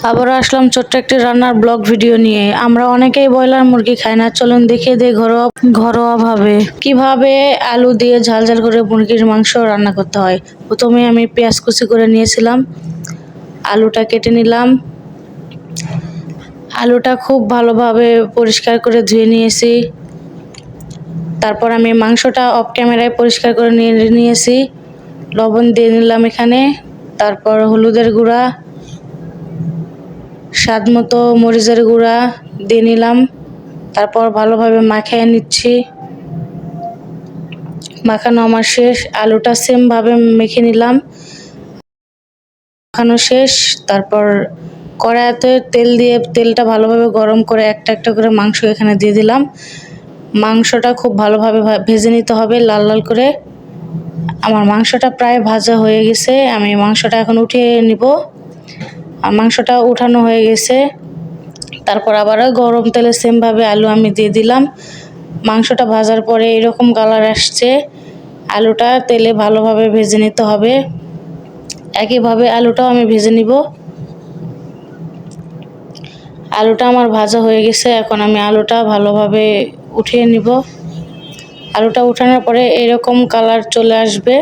আবারও আসলাম ছোট্ট একটি রান্নার ব্লগ ভিডিও নিয়ে। আমরা অনেকেই ব্রয়লার মুরগি খাই না, চলুন দেখিয়ে দিই ঘরোয়া ভাবে কিভাবে আলু দিয়ে ঝাল ঝাল করে মুরগির মাংস রান্না করতে হয়। প্রথমে আমি পেঁয়াজ কুচি করে নিয়েছিলাম, আলুটা কেটে নিলাম। আলুটা খুব ভালোভাবে পরিষ্কার করে ধুয়ে নিয়েছি। তারপর আমি মাংসটা অফ ক্যামেরায় পরিষ্কার করে নিয়েছি। লবণ দিয়ে নিলাম এখানে, তারপর হলুদের গুঁড়া, স্বাদ মতো মরিচের গুঁড়া দিয়ে নিলাম। তারপর ভালোভাবে মাখিয়ে নিচ্ছি। মাখানো আমার শেষ। আলুটা সেমভাবে মেখে নিলাম, মাখানো শেষ। তারপর কড়াইতে তেল দিয়ে তেলটা ভালোভাবে গরম করে একটা একটা করে মাংস এখানে দিয়ে দিলাম। মাংসটা খুব ভালোভাবে ভেজে নিতে হবে, লাল লাল করে। আমার মাংসটা প্রায় ভাজা হয়ে গেছে, আমি মাংসটা এখন উঠিয়ে নিব। আর মাংসটা উঠানো হয়ে গেছে। তারপর আবারও গরম তেলে সেমভাবে আলু আমি দিয়ে দিলাম। মাংসটা ভাজার পরে এরকম কালার আসছে। আলুটা তেলে ভালোভাবে ভেজে নিতে হবে। একইভাবে আলুটাও আমি ভেজে নিব। আলুটা আমার ভাজা হয়ে গেছে, এখন আমি আলুটা ভালোভাবে উঠিয়ে নিব। আলুটা উঠানোর পরে এরকম কালার চলে আসবে।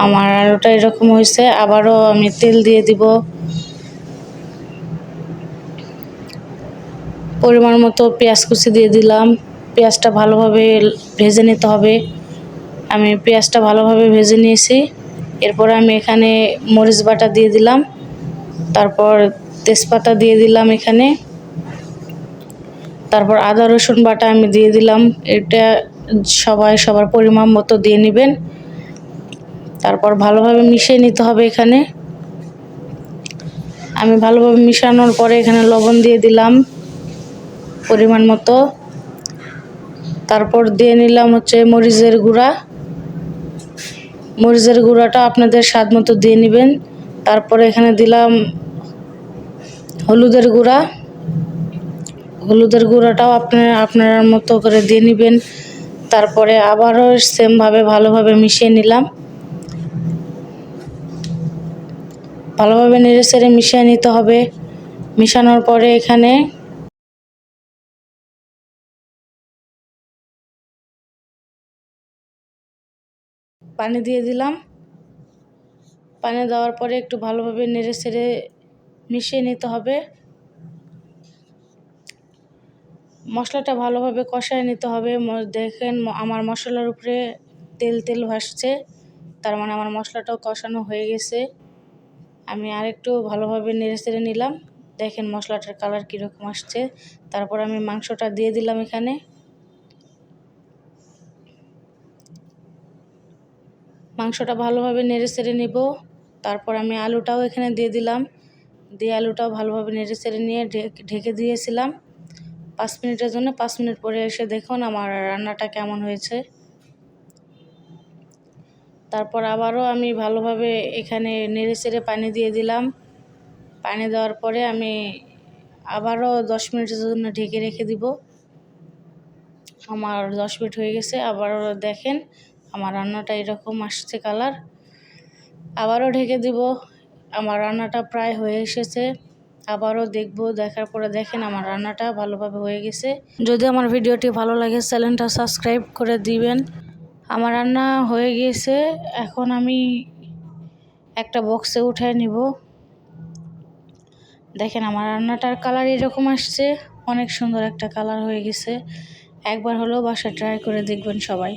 আমার আলুটা এরকম হয়েছে। আবারও আমি তেল দিয়ে দিব, পরিমাণ মতো পেঁয়াজ কুচি দিয়ে দিলাম। পেঁয়াজটা ভালোভাবে ভেজে নিতে হবে। আমি পেঁয়াজটা ভালোভাবে ভেজে নিয়েছি। এরপর আমি এখানে মরিচ বাটা দিয়ে দিলাম, তারপর তেজপাতা দিয়ে দিলাম এখানে, তারপর আদা রসুন বাটা আমি দিয়ে দিলাম। এটা সবার পরিমাণ মতো দিয়ে নেবেন। তারপর ভালোভাবে মিশিয়ে নিতে হবে এখানে। আমি ভালোভাবে মিশানোর পরে এখানে লবণ দিয়ে দিলাম পরিমাণ মতো। তারপর দিয়ে নিলাম হচ্ছে মরিচের গুঁড়া। মরিচের গুঁড়াটা আপনাদের স্বাদ মতো দিয়ে নেবেন। তারপরে এখানে দিলাম হলুদের গুঁড়া। হলুদের গুঁড়াটাও আপনার মতো করে দিয়ে নেবেন। তারপরে আবারও সেমভাবে ভালোভাবে মিশিয়ে নিলাম। ভালোভাবে নেড়েচেড়ে মিশিয়ে নিতে হবে। মিশানোর পরে এখানে পানি দিয়ে দিলাম। পানি দেওয়ার পরে একটু ভালোভাবে নেড়েচেড়ে মিশিয়ে নিতে হবে। মশলাটা ভালোভাবে কষায় নিতে হবে। দেখেন আমার মশলার উপরে তেল তেল ভাসছে, তার মানে আমার মশলাটাও কষানো হয়ে গেছে। আমি আরেকটু ভালোভাবে নেড়েচেড়ে নিলাম। দেখেন মশলাটার কালার কীরকম আসছে। তারপর আমি মাংসটা দিয়ে দিলাম এখানে। মাংসটা ভালোভাবে নেড়েচেড়ে নিব। তারপর আমি আলুটাও এখানে দিয়ে দিলাম। দিয়ে আলুটাও ভালোভাবে নেড়েচেড়ে নিয়ে ঢেকে দিয়েছিলাম 5 মিনিটের জন্য। 5 মিনিট পরে এসে দেখুন আমার রান্নাটা কেমন হয়েছে। তারপর আবারও আমি ভালোভাবে এখানে নেড়েচেড়ে পানি দিয়ে দিলাম। পানি দেওয়ার পরে আমি আবারও 10 মিনিটের জন্য ঢেকে রেখে দিব। আমার 10 মিনিট হয়ে গেছে। আবারও দেখেন আমার রান্নাটা এরকম আসছে কালার। আবারও ঢেকে দিব। আমার রান্নাটা প্রায় হয়ে এসেছে। আবারও দেখব, দেখার পরে দেখেন আমার রান্নাটা ভালোভাবে হয়ে গেছে। যদি আমার ভিডিওটি ভালো লাগে চ্যানেলটা সাবস্ক্রাইব করে দিবেন। আমার রান্না হয়ে গিয়েছে, এখন আমি একটা বক্সে উঠায় নিব। দেখেন আমার রান্নাটার কালার এরকম আসছে, অনেক সুন্দর একটা কালার হয়ে গেছে। একবার হলেও বাসায় ট্রাই করে দেখবেন সবাই।